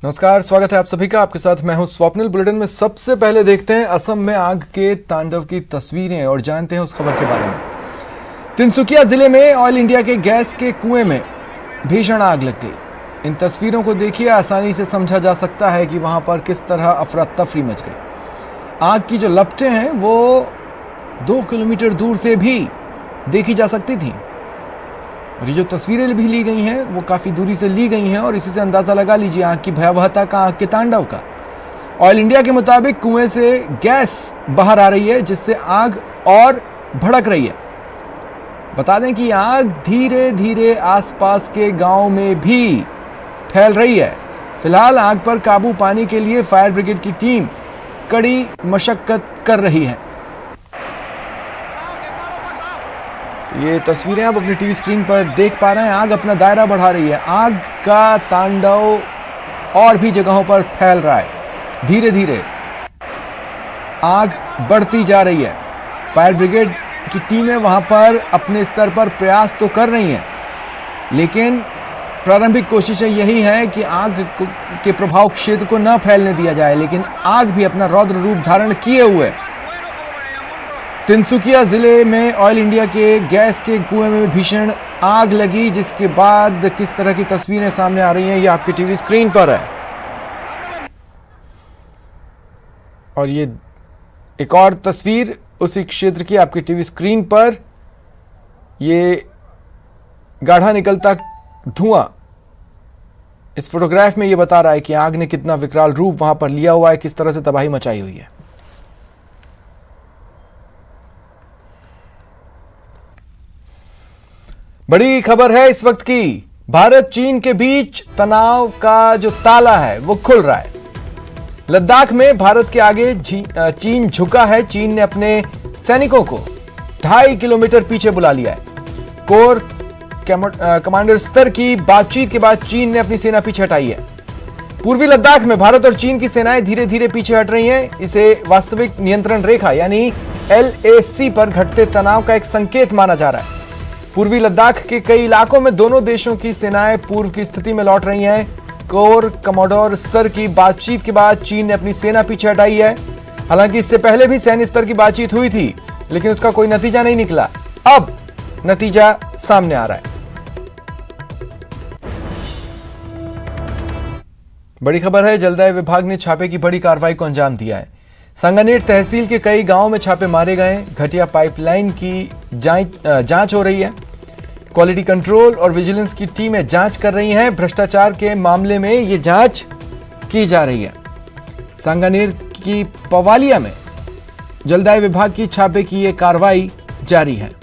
नमस्कार, स्वागत है आप सभी का। आपके साथ मैं हूं स्वप्निल। बुलेटिन में सबसे पहले देखते हैं असम में आग के तांडव की तस्वीरें और जानते हैं उस खबर के बारे में। तिनसुकिया जिले में ऑयल इंडिया के गैस के कुएं में भीषण आग लग गई। इन तस्वीरों को देखिए, आसानी से समझा जा सकता है कि वहां पर किस तरह अफरा तफरी मच गई। आग की जो लपटें हैं वो 2 किलोमीटर दूर से भी देखी जा सकती थी और ये जो तस्वीरें भी ली गई हैं वो काफ़ी दूरी से ली गई हैं और इसी से अंदाज़ा लगा लीजिए आग की भयावहता का, आग के तांडव का। ऑयल इंडिया के मुताबिक कुएं से गैस बाहर आ रही है जिससे आग और भड़क रही है। बता दें कि आग धीरे धीरे आसपास के गांव में भी फैल रही है। फिलहाल आग पर काबू पाने के लिए फायर ब्रिगेड की टीम कड़ी मशक्कत कर रही है। ये तस्वीरें आप अपनी टीवी स्क्रीन पर देख पा रहे हैं। आग अपना दायरा बढ़ा रही है। आग का तांडव और भी जगहों पर फैल रहा है। धीरे धीरे आग बढ़ती जा रही है। फायर ब्रिगेड की टीमें वहां पर अपने स्तर पर प्रयास तो कर रही हैं, लेकिन प्रारंभिक कोशिशें यही है कि आग के प्रभाव क्षेत्र को न फैलने दिया जाए। लेकिन आग भी अपना रौद्र रूप धारण किए हुए तिनसुकिया जिले में ऑयल इंडिया के गैस के कुएं में भीषण आग लगी, जिसके बाद किस तरह की तस्वीरें सामने आ रही हैं ये आपकी टीवी स्क्रीन पर है। और ये एक और तस्वीर उसी क्षेत्र की आपकी टीवी स्क्रीन पर। ये गाढ़ा निकलता धुआं इस फोटोग्राफ में ये बता रहा है कि आग ने कितना विकराल रूप वहां पर लिया हुआ है, किस तरह से तबाही मचाई हुई है। बड़ी खबर है इस वक्त की। भारत चीन के बीच तनाव का जो ताला है वो खुल रहा है। लद्दाख में भारत के आगे चीन झुका है। चीन ने अपने सैनिकों को 2.5 किलोमीटर पीछे बुला लिया है। कोर कमांडर स्तर की बातचीत के बाद चीन ने अपनी सेना पीछे हटाई है। पूर्वी लद्दाख में भारत और चीन की सेनाएं धीरे धीरे पीछे हट रही हैं। इसे वास्तविक नियंत्रण रेखा यानी LAC पर घटते तनाव का एक संकेत माना जा रहा है। पूर्वी लद्दाख के कई इलाकों में दोनों देशों की सेनाएं पूर्व की स्थिति में लौट रही हैं। कोर कमांडर स्तर की बातचीत के बाद चीन ने अपनी सेना पीछे हटाई है। हालांकि इससे पहले भी सैन्य स्तर की बातचीत हुई थी, लेकिन उसका कोई नतीजा नहीं निकला। अब नतीजा सामने आ रहा है। बड़ी खबर है, जलदाय विभाग ने छापे की बड़ी कार्रवाई को अंजाम दिया है। सांगानेर तहसील के कई गांवों में छापे मारे गए। घटिया पाइपलाइन की जांच हो रही है। क्वालिटी कंट्रोल और विजिलेंस की टीमें जांच कर रही हैं। भ्रष्टाचार के मामले में ये जांच की जा रही है। सांगानेर की पवालिया में जलदाय विभाग की छापे की ये कार्रवाई जारी है।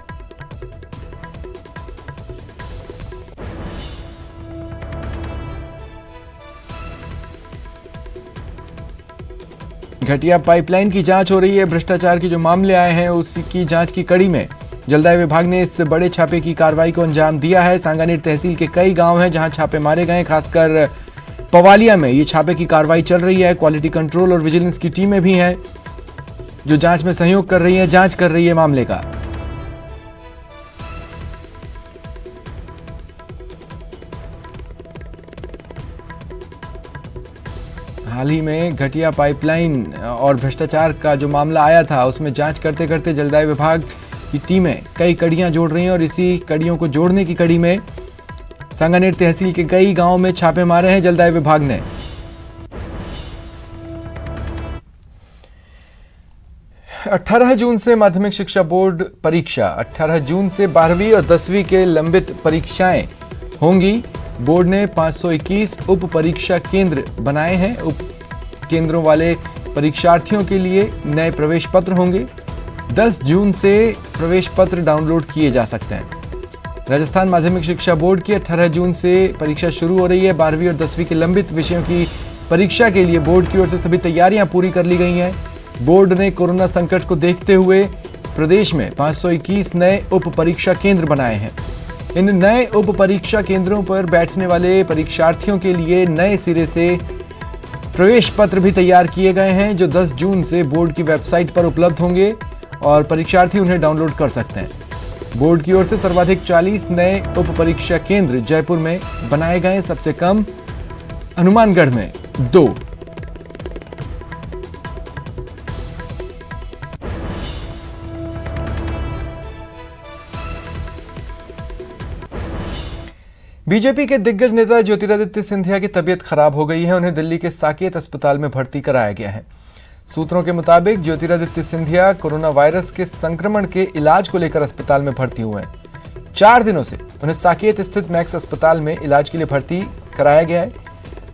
घटिया पाइपलाइन की जांच हो रही है। भ्रष्टाचार के जो मामले आए हैं उसकी जांच की कड़ी में जलदाय विभाग ने इस बड़े छापे की कार्रवाई को अंजाम दिया है। सांगानेर तहसील के कई गांव हैं जहां छापे मारे गए। खासकर पवालिया में ये छापे की कार्रवाई चल रही है। क्वालिटी कंट्रोल और विजिलेंस की टीमें भी हैं जो जांच में सहयोग कर रही है, जांच कर रही है मामले का। हाल ही में घटिया पाइपलाइन और भ्रष्टाचार का जो मामला आया था उसमें जांच करते करते जलदाय विभाग की टीमें कई कड़ियां जोड़ रही हैं और इसी कड़ियों को जोड़ने की कड़ी में सांगानेर तहसील के कई गांवों में छापे मारे हैं जलदाय विभाग ने। अठारह जून से माध्यमिक शिक्षा बोर्ड परीक्षा। 18 जून से 12वीं और 10वीं के लंबित परीक्षाएं होंगी। बोर्ड ने 521 उप परीक्षा केंद्र बनाए हैं। उप केंद्रों वाले परीक्षार्थियों के लिए नए प्रवेश पत्र होंगे। 10 जून से प्रवेश पत्र डाउनलोड किए जा सकते हैं। राजस्थान माध्यमिक शिक्षा बोर्ड की 18 जून से परीक्षा शुरू हो रही है। 12वीं और 10वीं के लंबित विषयों की परीक्षा के लिए बोर्ड की ओर से सभी तैयारियां पूरी कर ली गई हैं। बोर्ड ने कोरोना संकट को देखते हुए प्रदेश में 521 नए उप परीक्षा केंद्र बनाए हैं। इन नए उप परीक्षा केंद्रों पर बैठने वाले परीक्षार्थियों के लिए नए सिरे से प्रवेश पत्र भी तैयार किए गए हैं जो 10 जून से बोर्ड की वेबसाइट पर उपलब्ध होंगे और परीक्षार्थी उन्हें डाउनलोड कर सकते हैं। बोर्ड की ओर से सर्वाधिक 40 नए उप परीक्षा केंद्र जयपुर में बनाए गए। सबसे कम हनुमानगढ़ में 2। बीजेपी के दिग्गज नेता ज्योतिरादित्य सिंधिया की तबीयत खराब हो गई है। उन्हें दिल्ली के साकेत अस्पताल में भर्ती कराया गया है। सूत्रों के मुताबिक ज्योतिरादित्य सिंधिया कोरोना वायरस के संक्रमण के इलाज को लेकर अस्पताल में भर्ती हुए हैं। 4 दिनों से उन्हें साकेत स्थित मैक्स अस्पताल में इलाज के लिए भर्ती कराया गया है।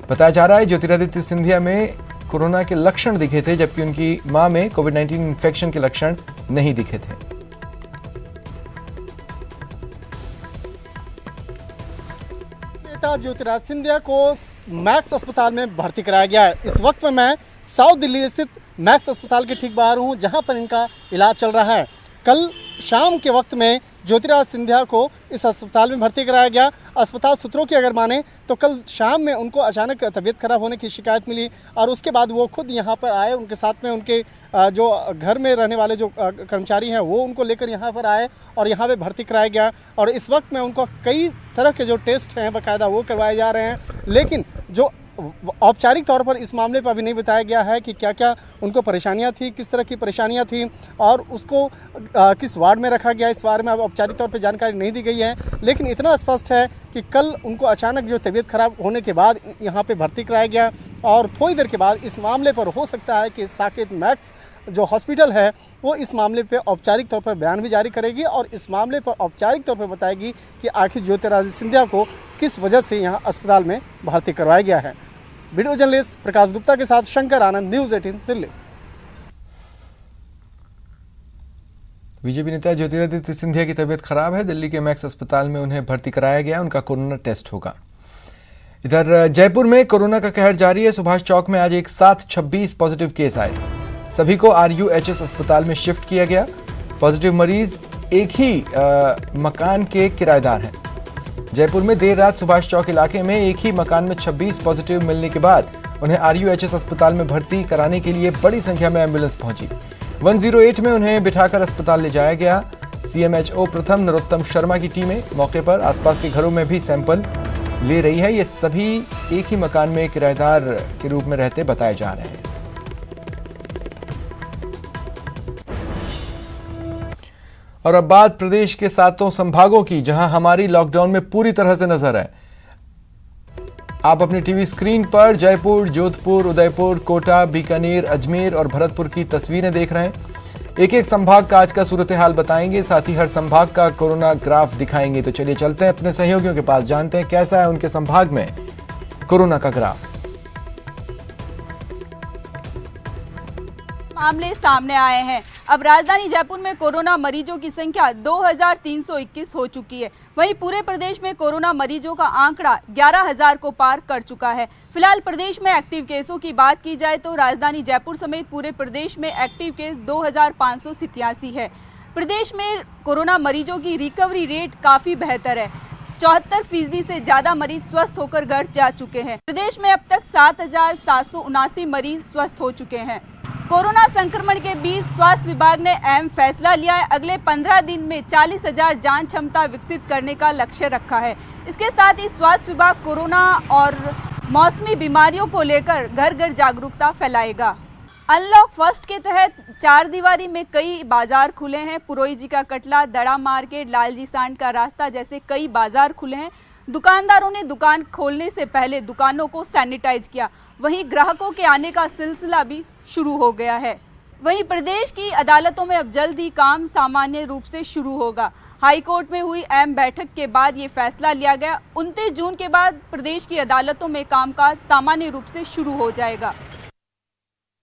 बताया जा रहा है ज्योतिरादित्य सिंधिया में कोरोना के लक्षण दिखे थे, जबकि उनकी मां में कोविड-19 इन्फेक्शन के लक्षण नहीं दिखे थे। नेता ज्योतिरादित्य सिंधिया को मैक्स अस्पताल में भर्ती कराया गया है। इस वक्त में मैं साउथ दिल्ली स्थित मैक्स अस्पताल के ठीक बाहर हूं, जहां पर इनका इलाज चल रहा है। कल शाम के वक्त में ज्योतिरादित्य सिंधिया को इस अस्पताल में भर्ती कराया गया। अस्पताल सूत्रों की अगर माने तो कल शाम में उनको अचानक तबीयत खराब होने की शिकायत मिली और उसके बाद वो खुद यहाँ पर आए। उनके साथ में उनके जो घर में रहने वाले जो कर्मचारी हैं वो उनको लेकर यहाँ पर आए और यहाँ पे भर्ती कराया गया। और इस वक्त में उनको कई तरह के जो टेस्ट हैं बाकायदा वो करवाए जा रहे हैं, लेकिन जो औपचारिक तौर पर इस मामले पर अभी नहीं बताया गया है कि क्या क्या उनको परेशानियां थी, किस तरह की परेशानियां थी और उसको किस वार्ड में रखा गया, इस बारे में अब औपचारिक तौर पर जानकारी नहीं दी गई है। लेकिन इतना स्पष्ट है कि कल उनको अचानक जो तबीयत खराब होने के बाद यहाँ पे भर्ती कराया गया और थोड़ी देर के बाद इस मामले पर हो सकता है कि साकेत मैक्स जो हॉस्पिटल है वो इस मामले पे औपचारिक तौर पर बयान भी जारी करेगी और इस मामले पर औपचारिक तौर पर बताएगी कि आखिर ज्योतिरादित्य सिंधिया को किस वजह से यहाँ अस्पताल में भर्ती करवाया गया है। वीडियो जर्नलिस्ट प्रकाश गुप्ता के साथ शंकर आनंद, न्यूज़ 18 दिल्ली। बीजेपी नेता ज्योतिरादित्य सिंधिया की तबीयत खराब है। दिल्ली के मैक्स अस्पताल में उन्हें भर्ती कराया गया। उनका कोरोना टेस्ट होगा। इधर जयपुर में कोरोना का कहर जारी है। सुभाष चौक में आज एक साथ 26 पॉजिटिव केस आए। सभी को RUHS अस्पताल में शिफ्ट किया गया। पॉजिटिव मरीज एक ही मकान के किराएदार हैं। जयपुर में देर रात सुभाष चौक इलाके में एक ही मकान में 26 पॉजिटिव मिलने के बाद उन्हें RUHS अस्पताल में भर्ती कराने के लिए बड़ी संख्या में एम्बुलेंस पहुंची। 108 में उन्हें बिठाकर अस्पताल ले जाया गया। CMHO प्रथम नरोत्तम शर्मा की टीमें मौके पर आसपास के घरों में भी सैंपल ले रही है। ये सभी एक ही मकान में किराएदार के रूप में रहते बताए जा रहे हैं। और अब बात प्रदेश के 7 संभागों की, जहां हमारी लॉकडाउन में पूरी तरह से नजर है। आप अपनी टीवी स्क्रीन पर जयपुर, जोधपुर, उदयपुर, कोटा, बीकानेर, अजमेर और भरतपुर की तस्वीरें देख रहे हैं। एक एक संभाग का आज का सूरत हाल बताएंगे, साथ ही हर संभाग का कोरोना ग्राफ दिखाएंगे। तो चलिए चलते हैं अपने सहयोगियों के पास, जानते हैं कैसा है उनके संभाग में कोरोना का ग्राफ। मामले सामने आए हैं। अब राजधानी जयपुर में कोरोना मरीजों की संख्या 2321 हो चुकी है। वहीं पूरे प्रदेश में कोरोना मरीजों का आंकड़ा 11000 को पार कर चुका है। फिलहाल प्रदेश में एक्टिव केसों की बात की जाए तो राजधानी जयपुर समेत पूरे प्रदेश में एक्टिव केस 2587 है। प्रदेश में कोरोना मरीजों की रिकवरी रेट काफी बेहतर है। 74% से ज्यादा मरीज स्वस्थ होकर घर जा चुके हैं। प्रदेश में अब तक 7779 मरीज स्वस्थ हो चुके हैं। कोरोना संक्रमण के बीच स्वास्थ्य विभाग ने अहम फैसला लिया है। अगले 15 दिन में 40,000 जांच क्षमता विकसित करने का लक्ष्य रखा है। इसके साथ ही स्वास्थ्य विभाग कोरोना और मौसमी बीमारियों को लेकर घर घर जागरूकता फैलाएगा। अनलॉक फर्स्ट के तहत 4 दीवारी में कई बाजार खुले हैं। पुरोही जी का कटला, दड़ा मार्केट, लालजी सांड का रास्ता जैसे कई बाजार खुले हैं। दुकानदारों ने दुकान खोलने से पहले दुकानों को सैनिटाइज किया। वहीं ग्राहकों के आने का सिलसिला भी शुरू हो गया है। वहीं प्रदेश की अदालतों में अब जल्द ही काम सामान्य रूप से शुरू होगा। हाई कोर्ट में हुई अहम बैठक के बाद ये फैसला लिया गया। 29 जून के बाद प्रदेश की अदालतों में कामकाज सामान्य रूप से शुरू हो जाएगा।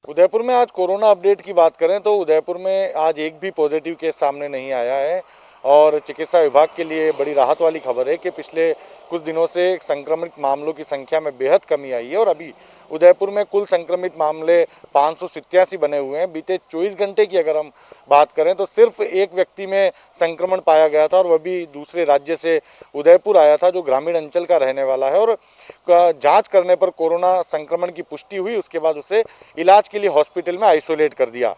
उदयपुर में आज कोरोना अपडेट की बात करें तो उदयपुर में आज एक भी पॉजिटिव केस सामने नहीं आया है और चिकित्सा विभाग के लिए बड़ी राहत वाली खबर है कि पिछले कुछ दिनों से संक्रमित मामलों की संख्या में बेहद कमी आई है और अभी उदयपुर में कुल संक्रमित मामले 587 बने हुए हैं। बीते 24 घंटे की अगर हम बात करें तो सिर्फ एक व्यक्ति में संक्रमण पाया गया था और वह भी दूसरे राज्य से उदयपुर आया था, जो ग्रामीण अंचल का रहने वाला है और जांच करने पर कोरोना संक्रमण की पुष्टि हुई। उसके बाद उसे इलाज के लिए हॉस्पिटल में आइसोलेट कर दिया।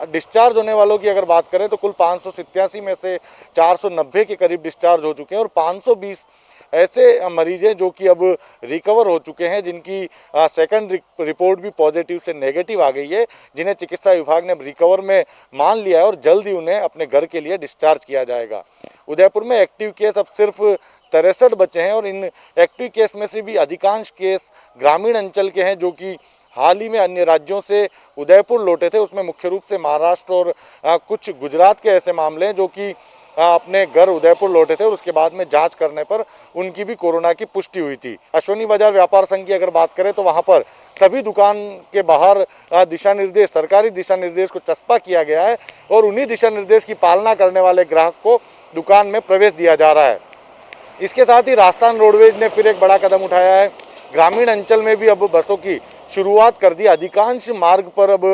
डिस्चार्ज होने वालों की अगर बात करें तो कुल 587 में से 490 के करीब डिस्चार्ज हो चुके हैं और 520 ऐसे मरीज हैं जो कि अब रिकवर हो चुके हैं, जिनकी सेकंड रिपोर्ट भी पॉजिटिव से नेगेटिव आ गई है, जिन्हें चिकित्सा विभाग ने रिकवर में मान लिया है और जल्द ही उन्हें अपने घर के लिए डिस्चार्ज किया जाएगा। उदयपुर में एक्टिव केस अब सिर्फ 63 बचे हैं और इन एक्टिव केस में से भी अधिकांश केस ग्रामीण अंचल के हैं, जो कि हाल ही में अन्य राज्यों से उदयपुर लौटे थे। उसमें मुख्य रूप से महाराष्ट्र और कुछ गुजरात के ऐसे मामले हैं जो कि अपने घर उदयपुर लौटे थे और उसके बाद में जांच करने पर उनकी भी कोरोना की पुष्टि हुई थी। अश्वनी बाजार व्यापार संघ की अगर बात करें तो वहां पर सभी दुकान के बाहर दिशा निर्देश, सरकारी दिशा निर्देश को चस्पा किया गया है और उन्हीं दिशा निर्देश की पालना करने वाले ग्राहक को दुकान में प्रवेश दिया जा रहा है। इसके साथ ही राजस्थान रोडवेज ने फिर एक बड़ा कदम उठाया है। ग्रामीण अंचल में भी अब बसों की शुरुआत कर दी। अधिकांश मार्ग पर अब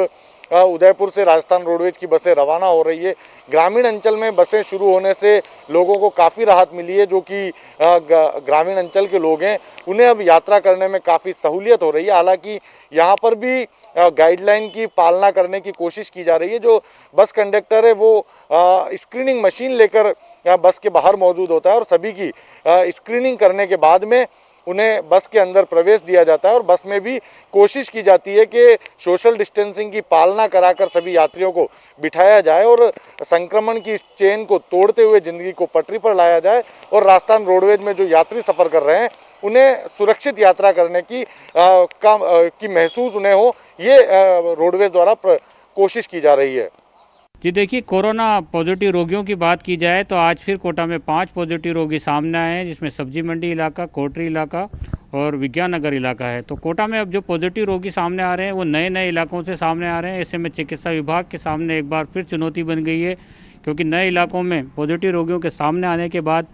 उदयपुर से राजस्थान रोडवेज की बसें रवाना हो रही है। ग्रामीण अंचल में बसें शुरू होने से लोगों को काफ़ी राहत मिली है। जो कि ग्रामीण अंचल के लोग हैं उन्हें अब यात्रा करने में काफ़ी सहूलियत हो रही है। हालांकि यहाँ पर भी गाइडलाइन की पालना करने की कोशिश की जा रही है। जो बस कंडक्टर है वो स्क्रीनिंग मशीन लेकर बस के बाहर मौजूद होता है और सभी की स्क्रीनिंग करने के बाद में उन्हें बस के अंदर प्रवेश दिया जाता है और बस में भी कोशिश की जाती है कि सोशल डिस्टेंसिंग की पालना कराकर सभी यात्रियों को बिठाया जाए और संक्रमण की इस चेन को तोड़ते हुए जिंदगी को पटरी पर लाया जाए और राजस्थान रोडवेज में जो यात्री सफ़र कर रहे हैं उन्हें सुरक्षित यात्रा करने की महसूस उन्हें हो, ये रोडवेज द्वारा कोशिश की जा रही है। जी देखिए, कोरोना पॉजिटिव रोगियों की बात की जाए तो आज फिर कोटा में 5 पॉजिटिव रोगी सामने आए हैं, जिसमें सब्जी मंडी इलाका, कोटरी इलाका और विज्ञान नगर इलाका है। तो कोटा में अब जो पॉजिटिव रोगी सामने आ रहे हैं वो नए नए इलाकों से सामने आ रहे हैं। ऐसे में चिकित्सा विभाग के सामने एक बार फिर चुनौती बन गई है, क्योंकि नए इलाकों में पॉजिटिव रोगियों के सामने आने के बाद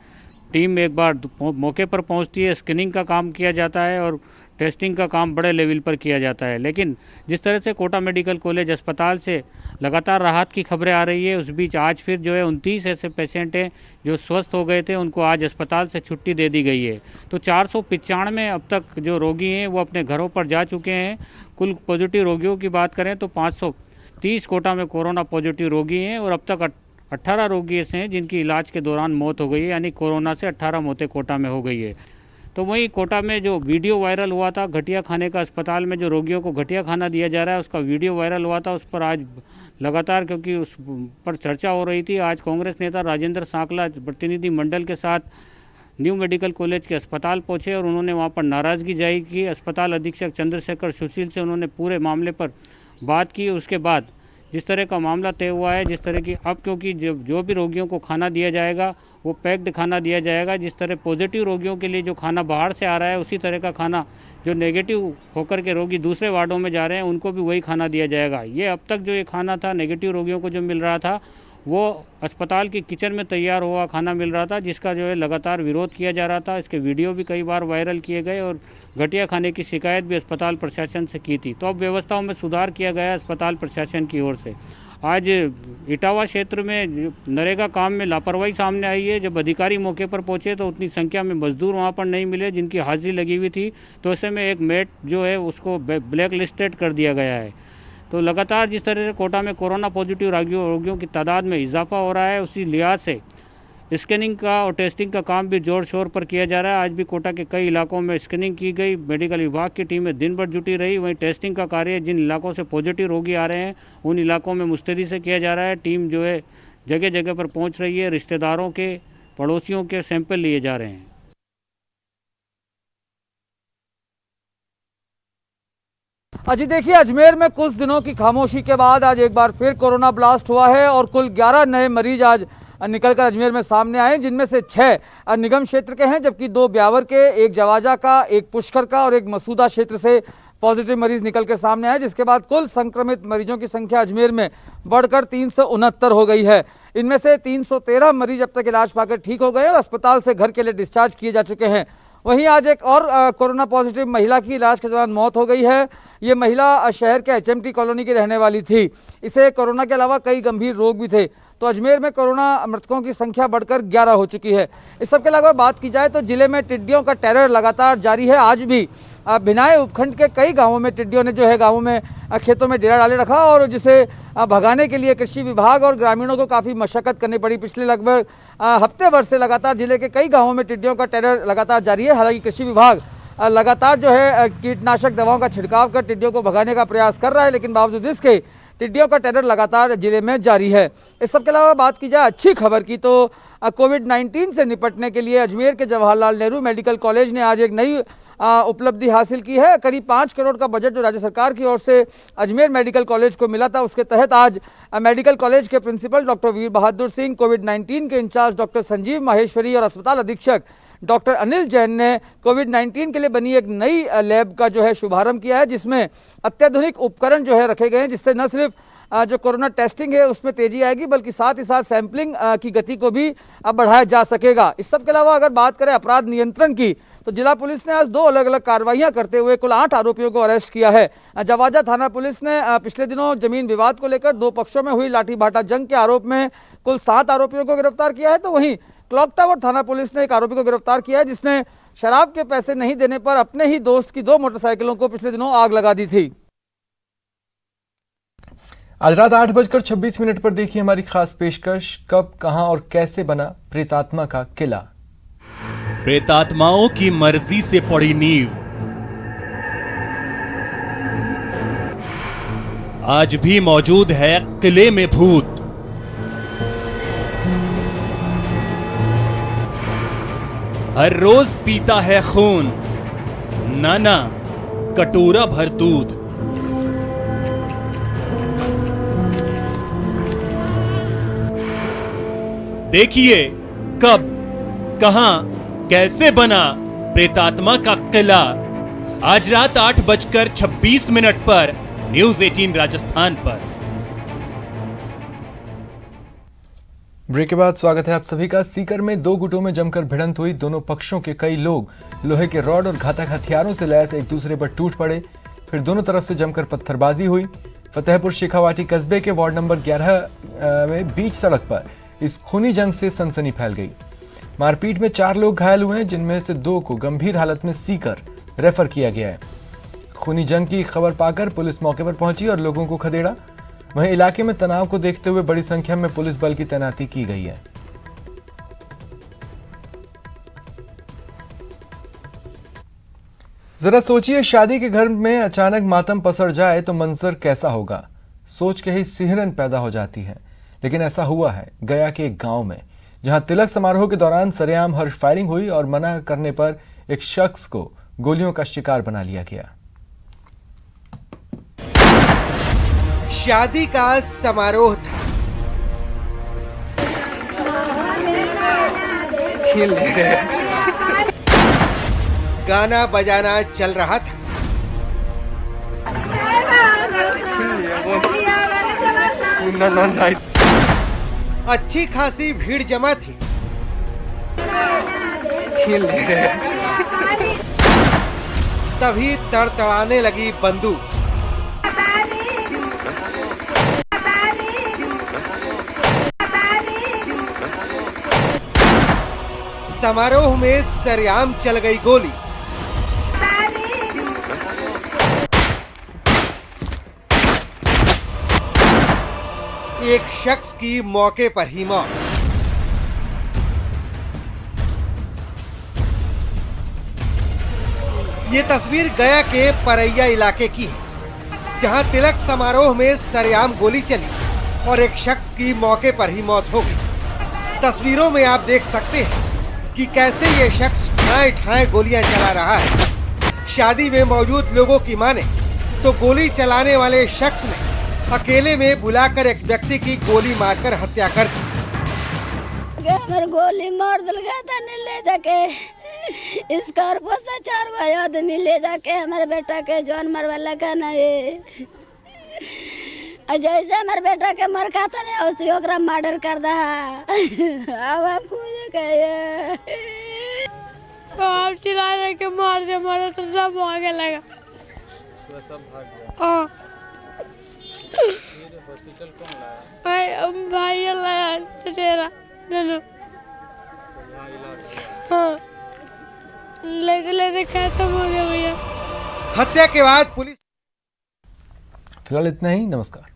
टीम एक बार मौके पर पहुँचती है, स्क्रीनिंग का काम किया जाता है और टेस्टिंग का काम बड़े लेवल पर किया जाता है। लेकिन जिस तरह से कोटा मेडिकल कॉलेज अस्पताल से लगातार राहत की खबरें आ रही है, उस बीच आज फिर जो है 29 ऐसे पेशेंट हैं जो स्वस्थ हो गए थे, उनको आज अस्पताल से छुट्टी दे दी गई है। तो 495 अब तक जो रोगी हैं वो अपने घरों पर जा चुके हैं। कुल पॉजिटिव रोगियों की बात करें तो 530 कोटा में कोरोना पॉजिटिव रोगी हैं और अब तक 18 रोगी ऐसे हैं जिनकी इलाज के दौरान मौत हो गई है, यानी कोरोना से 18 मौतें कोटा में हो गई है। तो वहीं कोटा में जो वीडियो वायरल हुआ था घटिया खाने का, अस्पताल में जो रोगियों को घटिया खाना दिया जा रहा है उसका वीडियो वायरल हुआ था, उस पर आज लगातार क्योंकि उस पर चर्चा हो रही थी, आज कांग्रेस नेता राजेंद्र सांकला प्रतिनिधि मंडल के साथ न्यू मेडिकल कॉलेज के अस्पताल पहुंचे और उन्होंने वहां पर नाराज़गी जाहिर की। अस्पताल अधीक्षक चंद्रशेखर सुशील से उन्होंने पूरे मामले पर बात की। उसके बाद जिस तरह का मामला तय हुआ है, जिस तरह की अब क्योंकि जो भी रोगियों को खाना दिया जाएगा वो पैक्ड खाना दिया जाएगा। जिस तरह पॉजिटिव रोगियों के लिए जो खाना बाहर से आ रहा है उसी तरह का खाना जो नेगेटिव होकर के रोगी दूसरे वार्डों में जा रहे हैं उनको भी वही खाना दिया जाएगा। ये अब तक जो ये खाना था नेगेटिव रोगियों को जो मिल रहा था वो अस्पताल की किचन में तैयार हुआ खाना मिल रहा था, जिसका जो है लगातार विरोध किया जा रहा था। इसके वीडियो भी कई बार वायरल किए गए और घटिया खाने की शिकायत भी अस्पताल प्रशासन से की थी। तो अब व्यवस्थाओं में सुधार किया गया अस्पताल प्रशासन की ओर से। आज इटावा क्षेत्र में नरेगा काम में लापरवाही सामने आई है। जब अधिकारी मौके पर पहुंचे तो उतनी संख्या में मजदूर वहां पर नहीं मिले जिनकी हाजिरी लगी हुई थी, तो ऐसे में एक मेट जो है उसको ब्लैक लिस्टेड कर दिया गया है। तो लगातार जिस तरह से कोटा में कोरोना पॉजिटिव रोगियों की तादाद में इजाफा हो रहा है, उसी लिहाज से स्कैनिंग का और टेस्टिंग का काम भी जोर शोर पर किया जा रहा है। आज भी कोटा के कई इलाकों में स्कैनिंग की गई, मेडिकल विभाग की टीमें दिन भर जुटी रही। वहीं टेस्टिंग का कार्य जिन इलाकों से पॉजिटिव रोगी आ रहे हैं उन इलाकों में मुस्तैदी से किया जा रहा है। टीम जो है जगह जगह पर पहुंच रही है, रिश्तेदारों के, पड़ोसियों के सैंपल लिए जा रहे हैं। अजी देखिए, अजमेर में कुछ दिनों की खामोशी के बाद आज एक बार फिर कोरोना ब्लास्ट हुआ है और कुल 11 नए मरीज आज निकलकर अजमेर में सामने आए, जिनमें से 6 निगम क्षेत्र के हैं, जबकि 2 ब्यावर के, एक जवाजा का, एक पुष्कर का और एक मसूदा क्षेत्र से पॉजिटिव मरीज निकलकर सामने आए, जिसके बाद कुल संक्रमित मरीजों की संख्या अजमेर में बढ़कर 369 हो गई है। इनमें से 313 मरीज अब तक इलाज पाकर ठीक हो गए और अस्पताल से घर के लिए डिस्चार्ज किए जा चुके हैं। वहीं आज एक और कोरोना पॉजिटिव महिला की इलाज के दौरान मौत हो गई है। ये महिला शहर के HMT कॉलोनी की रहने वाली थी। इसे कोरोना के अलावा कई गंभीर रोग भी थे। तो अजमेर में कोरोना मृतकों की संख्या बढ़कर 11 हो चुकी है। इस सब के अलावा बात की जाए तो जिले में टिड्डियों का टेरर लगातार जारी है। आज भी भिनाए उपखंड के कई गांवों में टिड्डियों ने जो है गांवों में खेतों में डेरा डाले रखा और जिसे भगाने के लिए कृषि विभाग और ग्रामीणों को काफ़ी मशक्कत करनी पड़ी। पिछले लगभग हफ्ते भर से लगातार जिले के कई गाँवों में टिड्डियों का टेरर लगातार जारी है। हालांकि कृषि विभाग लगातार जो है कीटनाशक दवाओं का छिड़काव कर टिड्डियों को भगाने का प्रयास कर रहा है, लेकिन बावजूद इसके टिड्डियों का टेरर लगातार जिले में जारी है। इस सब के अलावा बात की जाए अच्छी खबर की तो कोविड-19 से निपटने के लिए अजमेर के जवाहरलाल नेहरू मेडिकल कॉलेज ने आज एक नई उपलब्धि हासिल की है। करीब 5 करोड़ का बजट जो राज्य सरकार की ओर से अजमेर मेडिकल कॉलेज को मिला था, उसके तहत आज मेडिकल कॉलेज के प्रिंसिपल डॉक्टर वीर बहादुर सिंह, कोविड-19 के इंचार्ज डॉक्टर संजीव माहेश्वरी और अस्पताल अधीक्षक डॉक्टर अनिल जैन ने कोविड-19 के लिए बनी एक नई लैब का जो है शुभारंभ किया है, जिसमें अत्याधुनिक उपकरण जो है रखे गए हैं, जिससे न सिर्फ जो कोरोना टेस्टिंग है उसमें तेजी आएगी बल्कि साथ ही साथ सैंपलिंग की गति को भी बढ़ाया जा सकेगा। इस सब के अलावा अगर बात करें अपराध नियंत्रण की तो जिला पुलिस ने आज 2 अलग अलग कार्रवाइयां करते हुए कुल 8 आरोपियों को अरेस्ट किया है। जवाजा थाना पुलिस ने पिछले दिनों जमीन विवाद को लेकर 2 पक्षों में हुई लाठी भाटा जंग के आरोप में कुल 7 आरोपियों को गिरफ्तार किया है, तो वहीं क्लॉक टावर थाना पुलिस ने एक आरोपी को गिरफ्तार किया है जिसने शराब के पैसे नहीं देने पर अपने ही दोस्त की 2 मोटरसाइकिलों को पिछले दिनों आग लगा दी थी। आज रात 8:26 पर देखिए हमारी खास पेशकश, कब, कहां और कैसे बना प्रेतात्मा का किला। प्रेतात्माओं की मर्जी से पड़ी नींव आज भी मौजूद है किले में भूत। हर रोज पीता है खून, नाना कटोरा भर दूध। देखिए कब, कहां, कैसे बना प्रेतात्मा का किला। आज रात 8:26 पर न्यूज 18 राजस्थान पर। ब्रेक के बाद स्वागत है आप सभी का। सीकर में 2 गुटों में जमकर भिड़ंत हुई। दोनों पक्षों के कई लोग लोहे के रॉड और घातक हथियारों से लैस एक दूसरे पर टूट पड़े। फिर दोनों तरफ से जमकर पत्थरबाजी हुई। फतेहपुर शेखावाटी कस्बे के वार्ड नंबर 11 में बीच सड़क पर इस खूनी जंग से सनसनी फैल गई। मारपीट में 4 लोग घायल हुए हैं, जिनमें से 2 को गंभीर हालत में सीकर रेफर किया गया है। खूनी जंग की खबर पाकर पुलिस मौके पर पहुंची और लोगों को खदेड़ा। वहीं इलाके में तनाव को देखते हुए बड़ी संख्या में पुलिस बल की तैनाती की गई है। जरा सोचिए, शादी के घर में अचानक मातम पसर जाए तो मंजर कैसा होगा। सोच के ही सिहरन पैदा हो जाती है। लेकिन ऐसा हुआ है गया के एक गांव में, जहां तिलक समारोह के दौरान सरेआम हर्ष फायरिंग हुई और मना करने पर एक शख्स को गोलियों का शिकार बना लिया गया। शादी का समारोह था। छीन ले रहे। गाना बजाना चल रहा था। अच्छी खासी भीड़ जमा थी। छीन ले रहे। तभी तड़तड़ाने लगी बंदूक। समारोह में सरेआम चल गई गोली। एक शख्स की मौके पर ही मौत। ये तस्वीर गया के परैया इलाके की है, जहां तिलक समारोह में सरेआम गोली चली और एक शख्स की मौके पर ही मौत हो गई। तस्वीरों में आप देख सकते हैं कि कैसे ये शख्स ठाए ठाए गोलियां चला रहा है। शादी में मौजूद लोगों की माने तो गोली चलाने वाले शख्स ने अकेले में बुलाकर एक व्यक्ति की गोली मारकर हत्या कर दी। गोली मार दिल गया था, ले जाके स्कॉर्पियो से 4 आदमी ले जाके हमारे बेटा के जान मरवा लगा ना। जैसे हमारे बेटा के मर का था ना, उसी ओकरा मर्डर कर दा। अब आपको आप चिल्ला रहे के मार दे मारे तो सब भागे लगा। हाँ भाई लाया चचेरा दोनों। हाँ लेते लेते खत्म हो गया भैया। हत्या के बाद पुलिस फिलहाल इतना ही, नमस्कार।